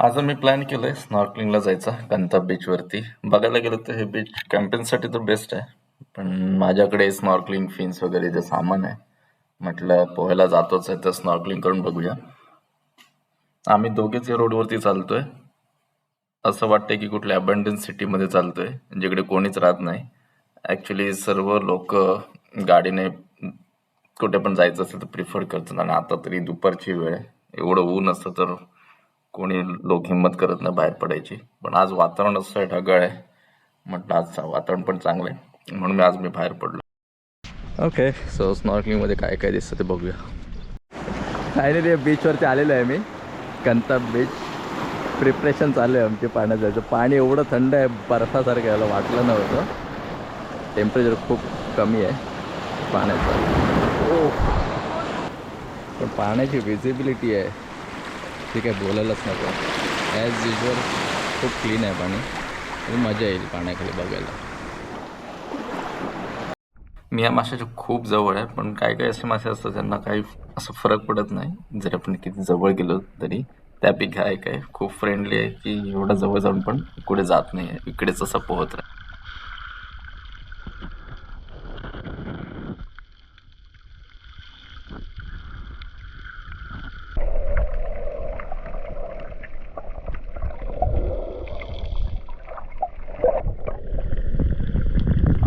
आज मी प्लॅन केलंय स्नॉर्कलिंगला जायचा कांता बीचवरती. बघायला गेलं तर हे बीच कॅम्पिंगसाठी तर बेस्ट आहे. पण माझ्याकडे स्नॉर्कलिंग फिन्स वगैरे जे सामान आहे, म्हटलं पोहायला जातोच आहे तर स्नॉर्कलिंग करून बघूया. आम्ही दोघेच या रोडवरती चालतोय. असं वाटतंय की कुठल्या अबंडन्स सिटीमध्ये चालतोय जिकडे कोणीच राहत नाही. ऍक्च्युली सर्व लोक गाडीने कुठे पण जायचं असेल तर प्रिफर करतात, आणि आता तरी दुपारची वेळ आहे. एवढं ऊन असतं तर कोणी लोक हिंमत करत नाही बाहेर पडायची. पण आज वातावरण असं आहे, ढगाळ आहे. म्हटलं आज वातावरण पण चांगलं आहे म्हणून आज मी बाहेर पडलो. ओके, सो स्नॉर्कलिंग मध्ये काय काय दिसतं ते बघूया. फायनली बीचवरती आलेलो आहे मी, कंता बीच. प्रिपरेशन चालू आहे आमची पाण्यात जायचं. पाणी एवढं थंड आहे, बर्फासारखं यायला वाटलं नव्हतं. टेम्परेचर खूप कमी आहे पाण्याचं. ओ, पण पाण्याची विजिबिलिटी आहे ती काय बोलायलाच नको. ॲज युजल खूप क्लीन आहे पाणी, आणि मजा येईल पाण्याखाली बघायला. मी या माशाच्या खूप जवळ आहे, पण काय काय असे मासे असतात त्यांना काही असं फरक पडत नाही जर आपण किती जवळ गेलो तरी. त्यापैकी आहे काय खूप फ्रेंडली आहे की एवढं जवळ जाऊन पण कुठे जात नाही आहे, इकडेच असं पोहत राहत.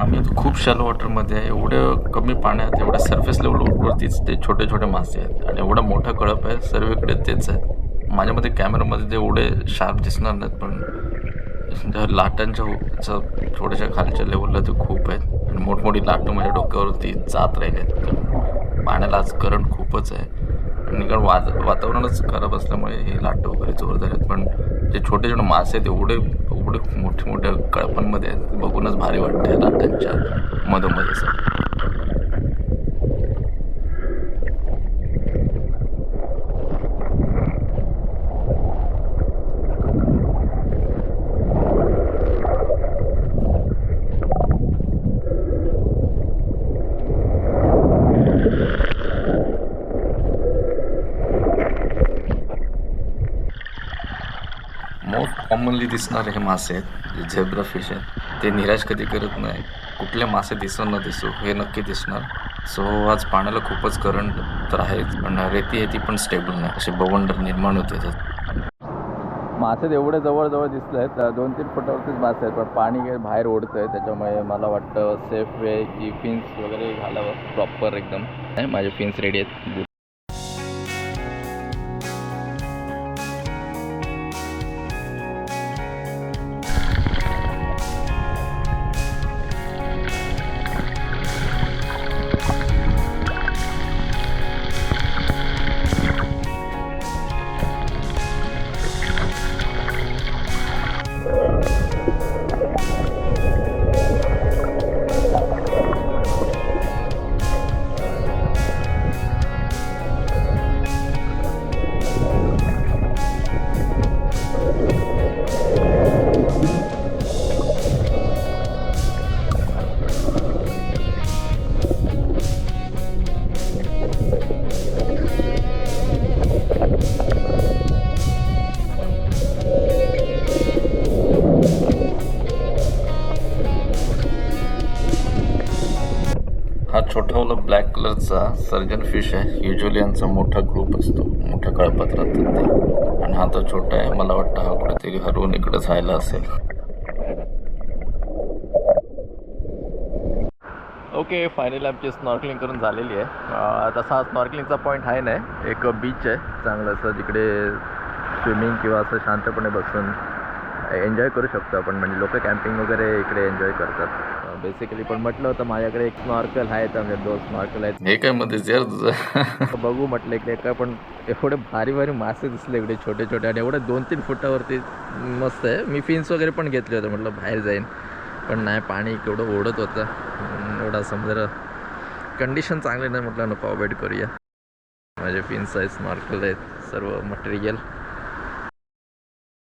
आम्ही आता खूप शॅलो वॉटरमध्ये आहे. एवढं कमी पाण्यात एवढ्या सरफेस लेवलवरतीच ते छोटे छोटे मासे आहेत, आणि एवढा मोठा कळप आहे, सर्वीकडे तेच आहे. माझ्यामध्ये कॅमेरामध्ये ते एवढे शार्प दिसणार नाहीत, पण त्या लाटांच्या थोड्याशा खालच्या लेवलला ते खूप आहेत, आणि मोठमोठी लाटं माझ्या डोक्यावरती जात राहिलेत. पाण्याला आज करंट खूपच आहे, आणि कारण वातावरणच खराब असल्यामुळे हे लाटं वगैरे जोरदार आहेत. पण जे छोटे छोटे मासे आहेत एवढे एवढे मोठे मोठ्या कळपांमध्ये आहेत, ते बघूनच भारी वाटतं लाटांच्या मधोमध असं. मोस्ट कॉमनली दिसणारे हे मासे आहेत जे झेब्रा फिश आहेत. ते निराश कधी करत नाही. कुठले मासे दिसो न दिसो हे नक्की दिसणार. सो आज पाण्याला खूपच करंट तर आहेच, पण रेती आहे ती पण स्टेबल नाही, असे बवंडर निर्माण होते. मासे एवढे जवळ जवळ दिसले आहेत, 2-3 फुटावरतीच मासे आहेत, पण पाणी काही बाहेर ओढतं आहे. त्याच्यामुळे मला वाटतं सेफ वे की फिन्स वगैरे घालावं प्रॉपर एकदम. माझे फिन्स रेडी आहेत. हा छोटावाला ब्लॅक कलरचा सर्जन फिश आहे. युजली यांचा मोठा ग्रुप असतो, मोठ्या कळपात राहतात ते, आणि हा तो छोटा आहे. मला वाटतं हा कुठेतरी हरवून इकडे जायला असेल. ओके, फायनली आमची स्नॉर्कलिंग करून झालेली आहे. तसा स्नॉर्कलिंगचा पॉईंट आहे नाही, एक बीच आहे चांगलं असं, जिकडे स्विमिंग किंवा असं शांतपणे बसून एन्जॉय करू शकतो आपण. म्हणजे लोक कॅम्पिंग वगैरे इकडे एन्जॉय करतात बेसिकली. पण म्हटलं होतं माझ्याकडे एक स्नॉर्कल आहे, तर म्हणजे 2 स्नॉर्कल आहेत. हे काय मध्येच यार तुझं बघू म्हटलं इकडे काय, पण एवढे भारी भारी मासे दिसले इकडे छोटे छोटे, आणि एवढे 2-3 फुटावरती मस्त आहे. मी फिन्स वगैरे पण घेतले होते, म्हटलं बाहेर जाईन, पण नाही, पाणी केवढं ओढत होतं. एवढा समुद्र कंडिशन चांगली नाही, म्हटलं नको, अवॉइड करूया. माझे फिन्स आहेत, स्नॉर्कल आहेत, सर्व मटेरियल